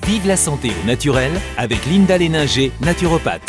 Vive la santé au naturel avec Linda Léninger, naturopathe.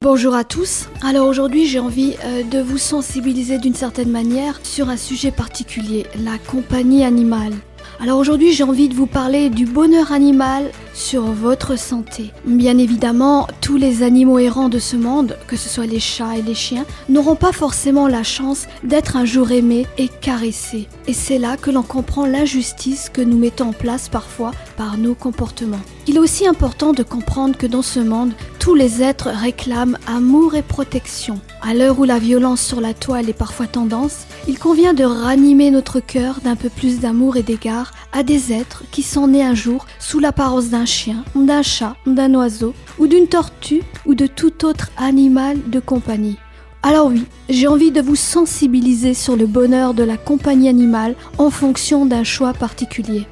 Bonjour à tous. Alors aujourd'hui, j'ai envie de vous sensibiliser d'une certaine manière sur un sujet particulier, la compagnie animale. Alors aujourd'hui, j'ai envie de vous parler du bonheur animal sur votre santé. Bien évidemment, tous les animaux errants de ce monde, que ce soit les chats et les chiens, n'auront pas forcément la chance d'être un jour aimés et caressés. Et c'est là que l'on comprend l'injustice que nous mettons en place parfois par nos comportements. Il est aussi important de comprendre que dans ce monde, tous les êtres réclament amour et protection. À l'heure où la violence sur la toile est parfois tendance, il convient de ranimer notre cœur d'un peu plus d'amour et d'égard à des êtres qui sont nés un jour sous l'apparence d'un chien, d'un chat, d'un oiseau ou d'une tortue ou de tout autre animal de compagnie. Alors oui, j'ai envie de vous sensibiliser sur le bonheur de la compagnie animale en fonction d'un choix particulier.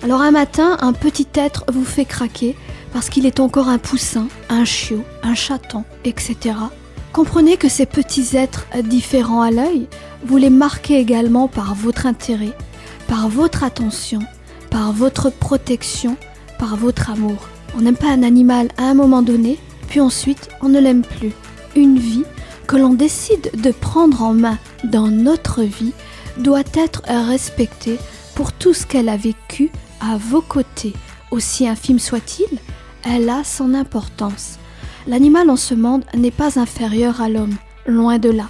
Alors un matin, un petit être vous fait craquer parce qu'il est encore un poussin, un chiot, un chaton, etc. Comprenez que ces petits êtres différents à l'œil, vous les marquez également par votre intérêt, par votre attention, par votre protection, par votre amour. On n'aime pas un animal à un moment donné, puis ensuite on ne l'aime plus. Une vie que l'on décide de prendre en main dans notre vie doit être respectée pour tout ce qu'elle a vécu à vos côtés. Aussi infime soit-il, elle a son importance. L'animal en ce monde n'est pas inférieur à l'homme, loin de là.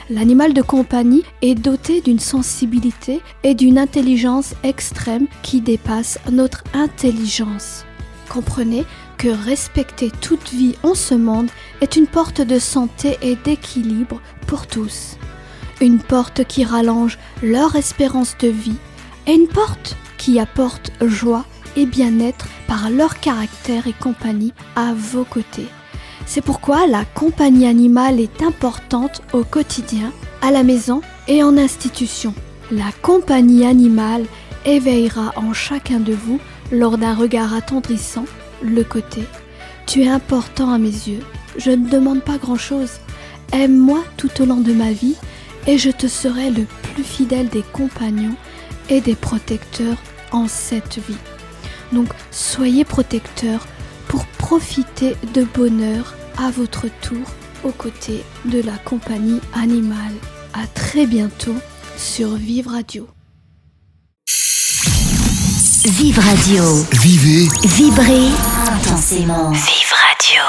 L'animal de compagnie est doté d'une sensibilité et d'une intelligence extrême qui dépasse notre intelligence. Comprenez que respecter toute vie en ce monde est une porte de santé et d'équilibre pour tous. Une porte qui rallonge leur espérance de vie et une porte qui apporte joie et bien-être par leur caractère et compagnie à vos côtés. C'est pourquoi la compagnie animale est importante au quotidien, à la maison et en institution. La compagnie animale éveillera en chacun de vous, lors d'un regard attendrissant, le côté « Tu es important à mes yeux, je ne demande pas grand-chose. Aime-moi tout au long de ma vie et je te serai le plus fidèle des compagnons et des protecteurs en cette vie. » Donc, soyez protecteurs pour profiter de bonheur à votre tour aux côtés de la compagnie animale. À très bientôt sur Vive Radio. Vive Radio. Vivez. Vibrez intensément. Vive Radio.